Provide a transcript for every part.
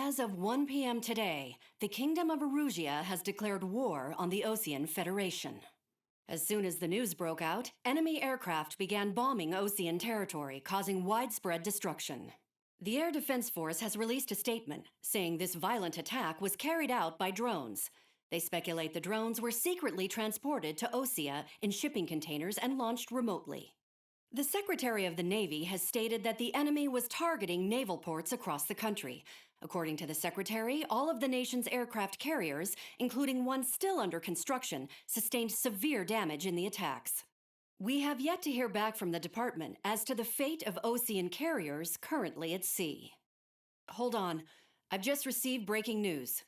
As of 1 p.m. today, the Kingdom of Erusia has declared war on the Osean Federation. As soon as the news broke out, enemy aircraft began bombing Osean territory, causing widespread destruction. The Air Defense Force has released a statement saying this violent attack was carried out by drones. They speculate the drones were secretly transported to Osea in shipping containers and launched remotely. The Secretary of the Navy has stated that the enemy was targeting naval ports across the country. According to the Secretary, all of the nation's aircraft carriers, including one still under construction, sustained severe damage in the attacks. We have yet to hear back from the department as to the fate of Osean carriers currently at sea. Hold on, I've just received breaking news.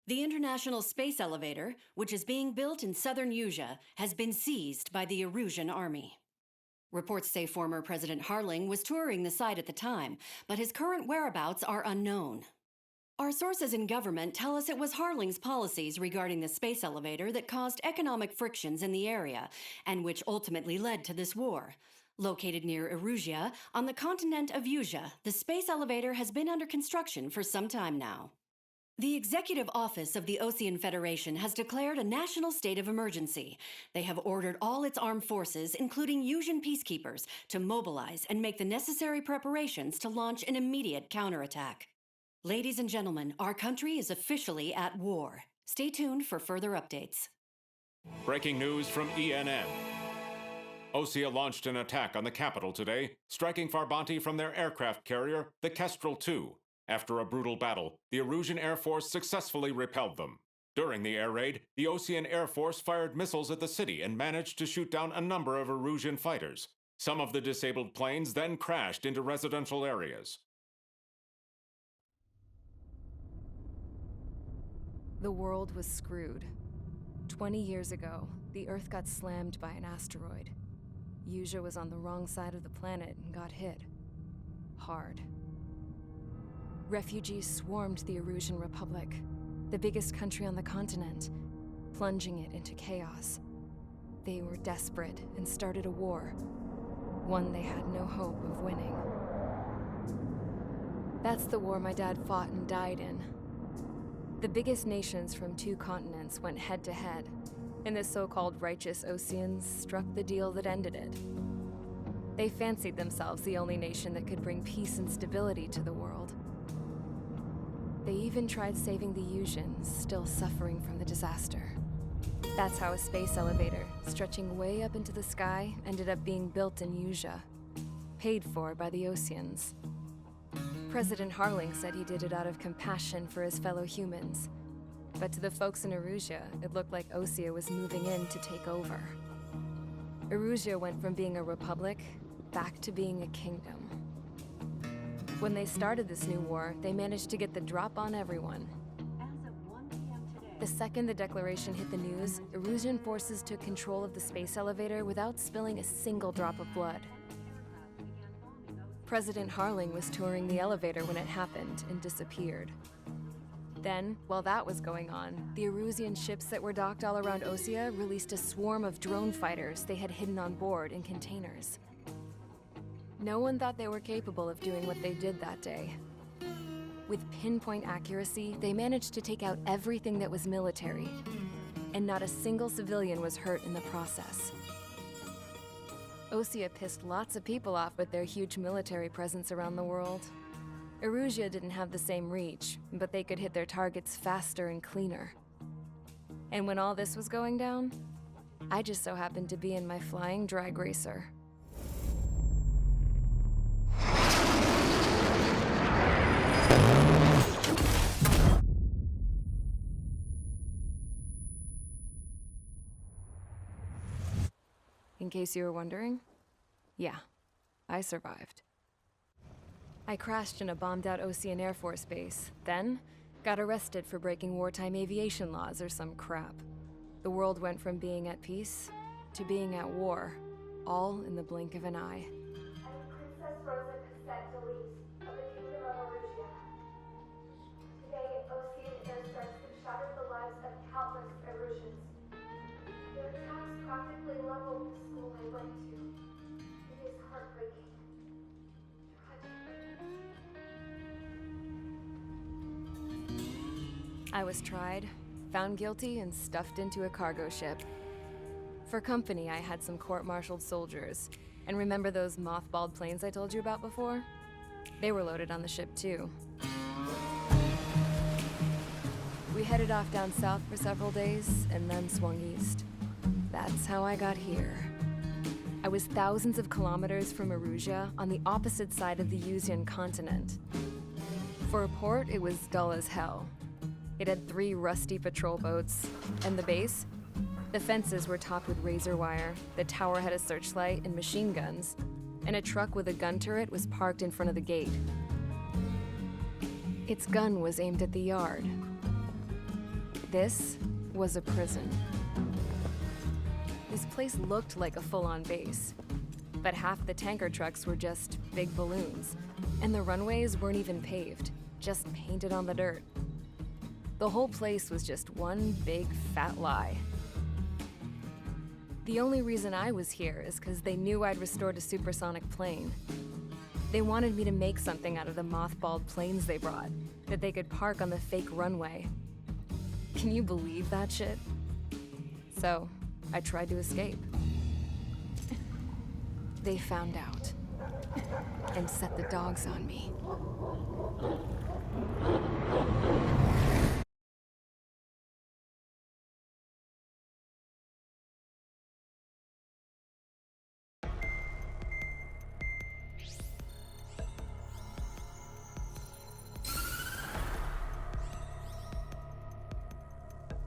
The International Space Elevator, which is being built in southern Usea, has been seized by the Erusian Army. Reports say former President Harling was touring the site at the time, but his current whereabouts are unknown. Our sources in government tell us it was Harling's policies regarding the space elevator that caused economic frictions in the area, and which ultimately led to this war. Located near Erusia, on the continent of Usea, the space elevator has been under construction for some time now. The Executive Office of the Osean Federation has declared a national state of emergency. They have ordered all its armed forces, including Usian peacekeepers, to mobilize and make the necessary preparations to launch an immediate counterattack. Ladies and gentlemen, our country is officially at war. Stay tuned for further updates. Breaking news from ENN. Osea launched an attack on the capital today, striking Farbanti from their aircraft carrier, the Kestrel II. After a brutal battle, the Erusian Air Force successfully repelled them. During the air raid, the Osean Air Force fired missiles at the city and managed to shoot down a number of Erusian fighters. Some of the disabled planes then crashed into residential areas. The world was screwed. 20 years ago, the Earth got slammed by an asteroid. Usea was on the wrong side of the planet and got hit. Hard. Refugees swarmed the Erusian Republic, the biggest country on the continent, plunging it into chaos. They were desperate and started a war, one they had no hope of winning. That's the war my dad fought and died in. The biggest nations from 2 continents went head-to-head, and the so-called righteous Oseans struck the deal that ended it. They fancied themselves the only nation that could bring peace and stability to the world. They even tried saving the Usians, still suffering from the disaster. That's how a space elevator, stretching way up into the sky, ended up being built in Usea, paid for by the Oseans. President Harling said he did it out of compassion for his fellow humans. But to the folks in Erusia, it looked like Osea was moving in to take over. Erusia went from being a republic back to being a kingdom. When they started this new war, they managed to get the drop on everyone. As of 1 p.m. today, The second the declaration hit the news, Erusian forces took control of the space elevator without spilling a single drop of blood. President Harling was touring the elevator when it happened and disappeared. Then, while that was going on, the Erusian ships that were docked all around Osea released a swarm of drone fighters they had hidden on board in containers. No one thought they were capable of doing what they did that day. With pinpoint accuracy, they managed to take out everything that was military, and not a single civilian was hurt in the process. Osea pissed lots of people off with their huge military presence around the world. Erusia didn't have the same reach, but they could hit their targets faster and cleaner. And when all this was going down, I just so happened to be in my flying drag racer. In case you were wondering, yeah, I survived. I crashed in a bombed-out Osean Air Force base, then got arrested for breaking wartime aviation laws or some crap. The world went from being at peace to being at war, all in the blink of an eye. I'm Princess Rosa Cassette Delise of the Kingdom of Erusia. Today, Osean airstrikes have shattered the lives of countless Erusians. Their attacks practically leveled the school I went to. It is heartbreaking. Tragic. I was tried, found guilty, and stuffed into a cargo ship. For company, I had some court-martialed soldiers. And remember those mothballed planes I told you about before? They were loaded on the ship, too. We headed off down south for several days, and then swung east. That's how I got here. I was thousands of kilometers from Erusia, on the opposite side of the Yuzian continent. For a port, it was dull as hell. It had 3 rusty patrol boats, and the base? The fences were topped with razor wire, the tower had a searchlight and machine guns, and a truck with a gun turret was parked in front of the gate. Its gun was aimed at the yard. This was a prison. This place looked like a full-on base, but half the tanker trucks were just big balloons, and the runways weren't even paved, just painted on the dirt. The whole place was just one big fat lie. The only reason I was here is because they knew I'd restored a supersonic plane. They wanted me to make something out of the mothballed planes they brought, that they could park on the fake runway. Can you believe that shit? So, I tried to escape. They found out, and set the dogs on me.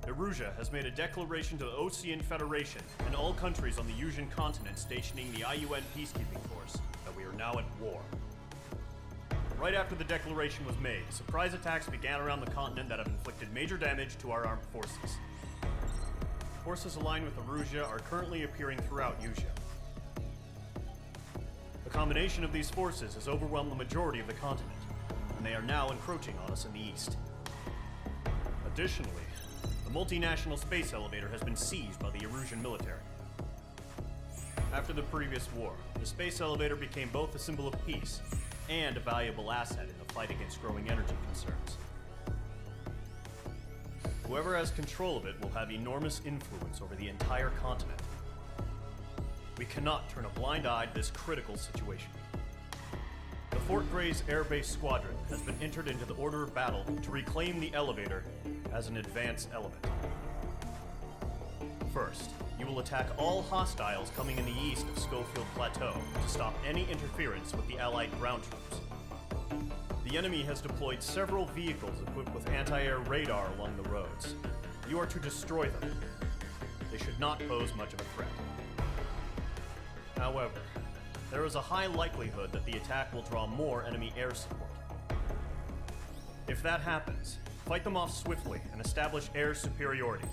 Erusia has made a declaration to the Ocean Federation and all countries on the Yuzian continent stationing the IUN peacekeeping force that we are now at war. Right after the declaration was made, surprise attacks began around the continent that have inflicted major damage to our armed forces. Forces aligned with Erusia are currently appearing throughout Yusia. The combination of these forces has overwhelmed the majority of the continent, and they are now encroaching on us in the east. Additionally, the multinational space elevator has been seized by the Erusian military. After the previous war, the space elevator became both a symbol of peace and a valuable asset in the fight against growing energy concerns. Whoever has control of it will have enormous influence over the entire continent. We cannot turn a blind eye to this critical situation. The Fort Gray's Air Base Squadron has been entered into the order of battle to reclaim the elevator as an advance element. First, you will attack all hostiles coming in the east of Schofield Plateau to stop any interference with the Allied ground troops. The enemy has deployed several vehicles equipped with anti-air radar along the roads. You are to destroy them. They should not pose much of a threat. However, there is a high likelihood that the attack will draw more enemy air support. If that happens, fight them off swiftly and establish air superiority.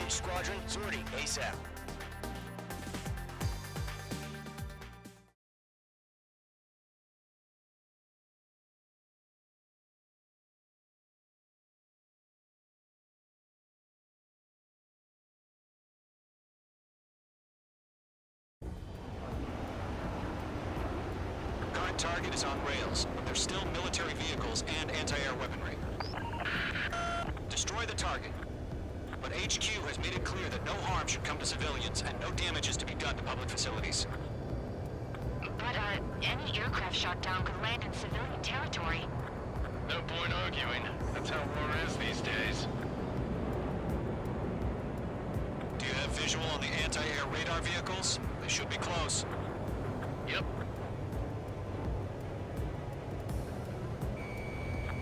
Squadron, sortie ASAP. Current target is on rails, but there's still military vehicles and anti-air weaponry. Destroy the target, but HQ has made it clear that no harm should come to civilians and no damage is to be done to public facilities. But, any aircraft shot down could land in civilian territory. No point arguing. That's how war is these days. Do you have visual on the anti-air radar vehicles? They should be close. Yep.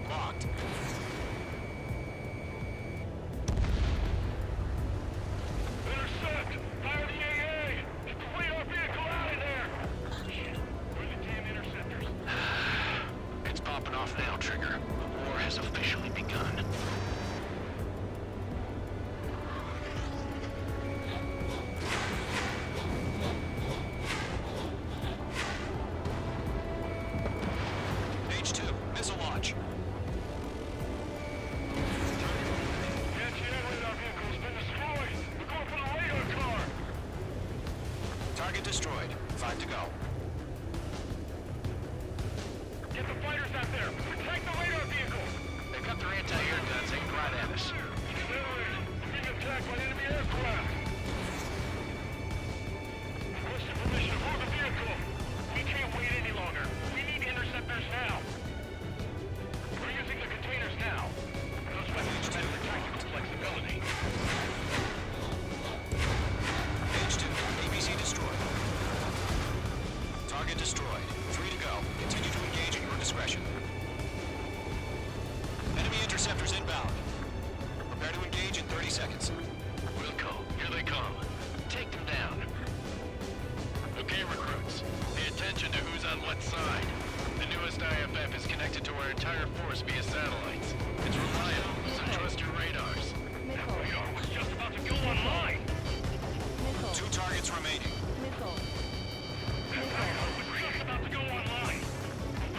Locked. Intercept! Fire the AA! Get the radar vehicle out of there! Where are the damn interceptors? It's popping off now, Trigger. The war has officially begun. H2, missile launch. Anti-air radar vehicle's been destroyed! We're going for the radar car! Target destroyed. 5 to go. Get the fighters out there! Protect the radar vehicle! They've got their anti-air guns aimed right at us. Accelerate! We're being attacked by enemy aircraft! Requesting permission to move the vehicle! We can't wait any longer. We need interceptors now! We're using the containers now. Those weapons provide for tactical flexibility. H2, ABC destroyed. Target destroyed. 3 to go. Continue to engage at your discretion. Enemy interceptors inbound. Prepare to engage in 30 seconds. Wilco, here they come. Take them down. Okay, recruits. Pay attention to who's on what side. The newest IFF is connected to our entire force via satellites. It's reliable, so trust your radars. Missile. Radar was just about to go online. Missile. 2 targets remaining. Missile. Was just about to go online.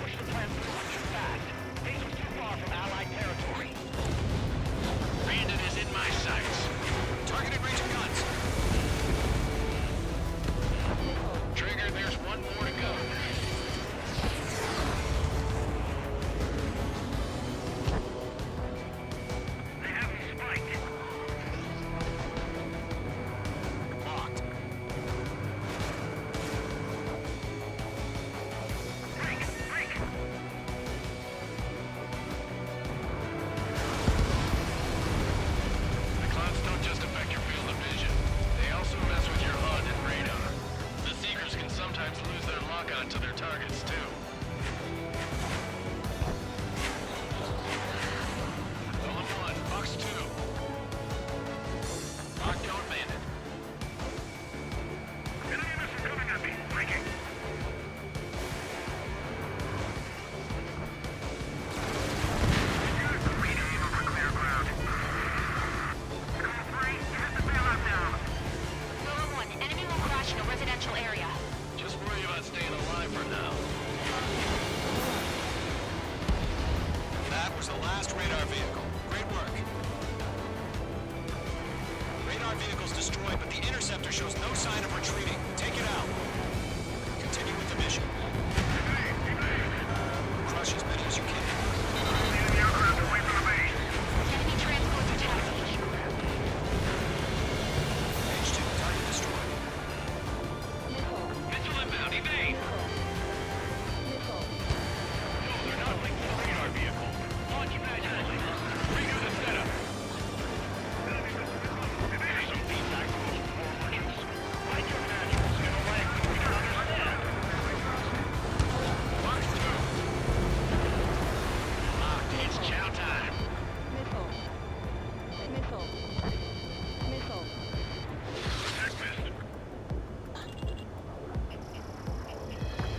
Push the plan forward too fast. These are too far from Allied territory. Bandit is in my sights. Targeting range of guns. Trigger, there's one more to go. They have me spiked. Locked. Break! Break! The clouds don't just affect your field of vision. They also mess with your HUD and radar. The Seekers can sometimes lose their lock-on to their targets, too. Solid 1, Fox 2. Lockdown bandit. Enemy missile coming at me. Breaking. Green aim over clear ground. Call 3, hit the bailout down. Miller 1, enemy will crash in a residential area. Just worry about staying alive for now. That was the last radar vehicle. Great work. Radar vehicle's destroyed, but the interceptor shows no sign of retreating. Take it out. Continue with the mission. Crush as many as you can. Enemy aircraft away from the base. Enemy transports attacking. H2, target destroyed. Missile. Mitchell inbound, evade! Missile. No, they're not linked to the radar vehicle. Launch imaginally. Redo the setup. There's some feedback rules before launches. Write your manuals in a language we can understand. Fox 2. Locked. It's chow time. Missile. Missile. Missile. Attack missed.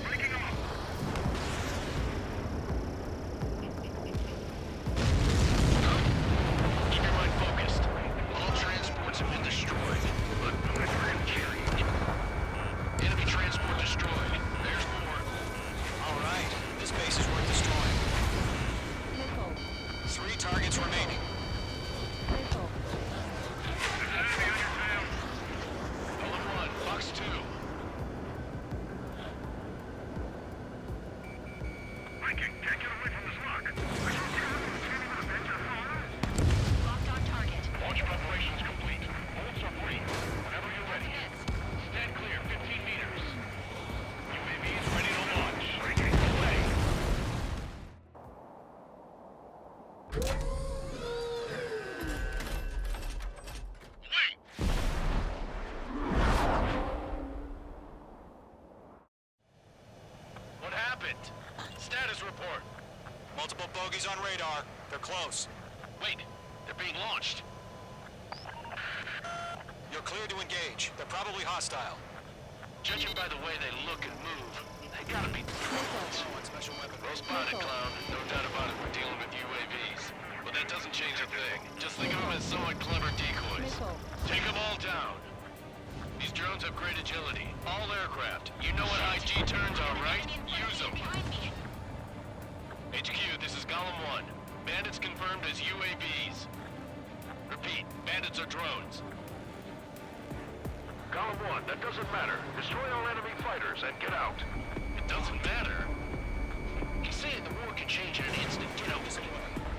Breaking them up. Keep your mind focused. All transports have been destroyed, but we're carrying it. Enemy transport destroyed. There's more. All right. This base is worth destroying. Missile. 3 targets remaining. Missile. There's an enemy on your tail. Solid 1, Fox 2. Viking, can't get away from this lock. I saw two of them standing on a bench at home. Locked on target. Launch preparations complete. What happened? Status report. Multiple bogies on radar. They're close. Wait, they're being launched. You're clear to engage. They're probably hostile. Judging by the way they look and move, they gotta be Special weapon. well spotted, clown. No doubt about it, we're dealing with UAVs. But that doesn't change a thing. Just think of them as somewhat clever decoys. Take them all down. These drones have great agility. All aircraft. You know what IG turns are, right? Use them. HQ, this is Golem 1. Bandits confirmed as UAVs. Repeat, bandits are drones. Column 1, that doesn't matter. Destroy all enemy fighters and get out. It doesn't matter. He's saying the war can change in an instant. Get out this way.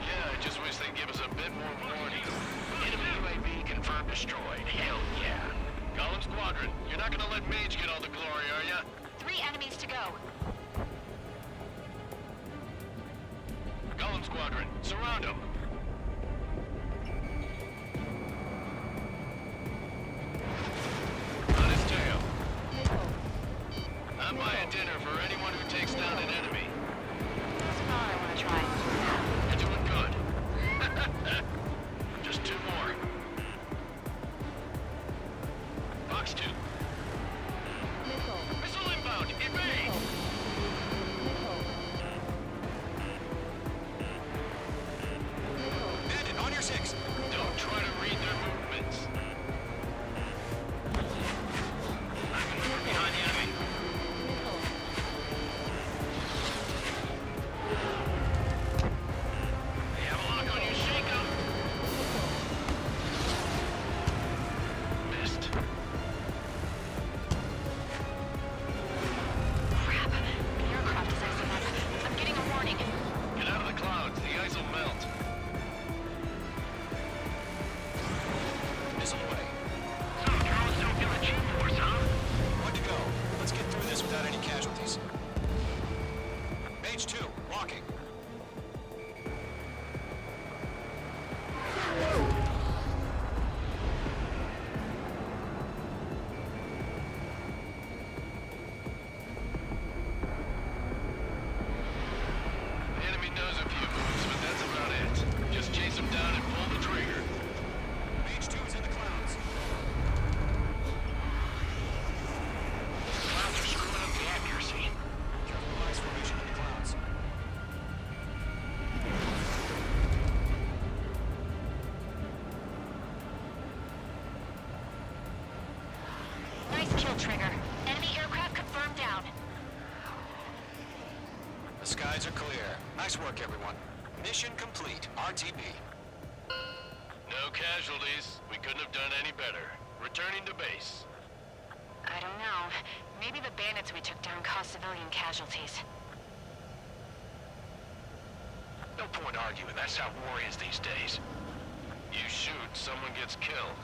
Yeah, I just wish they'd give us a bit more warning. Enemy UAV confirmed destroyed. Hell yeah. Golem Squadron, you're not gonna let Mage get all the glory, are ya? 3 enemies to go. Golem Squadron, surround them. On his tail. I'm buying dinner for anyone who takes down an enemy. That's all I want to try. You're doing good. Just 2 more. Fox 2. Missile inbound! Evade! Bandit, on your 6. Don't try to read their movements. I can move behind the enemy. They have a lock on you, shake 'em! Missed. Crap. The aircraft is icing up. I'm getting a warning. Get out of the clouds, the ice will melt. Missile away. So, drones don't feel a G-force, huh? One to go. Let's get through this without any casualties. Mage 2, locking. The enemy knows a few moves, but that's about it. Just chase them down and pull the trigger. Mage 2 is in the clouds. Clouds are screwing up the accuracy. Careful ice formation in the clouds. Nice kill, Trigger. Enemy aircraft confirmed down. The skies are clear. Nice work, everyone. Mission complete. RTB. No casualties. We couldn't have done any better. Returning to base. I don't know. Maybe the bandits we took down caused civilian casualties. No point arguing. That's how war is these days. You shoot, someone gets killed.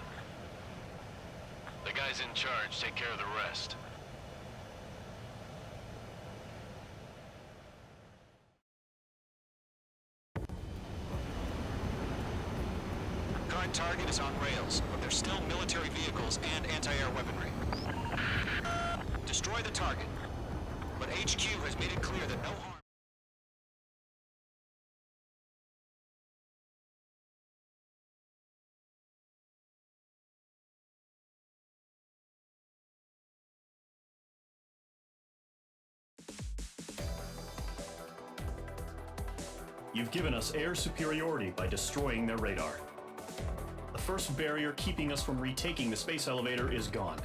The guys in charge take care of the rest. Current target is on rails, but there's still military vehicles and anti-air weaponry. Destroy the target. But HQ has made it clear that no harm... You've given us air superiority by destroying their radar. The first barrier keeping us from retaking the space elevator is gone.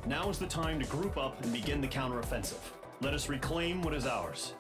Now is the time to group up and begin the counteroffensive. Let us reclaim what is ours.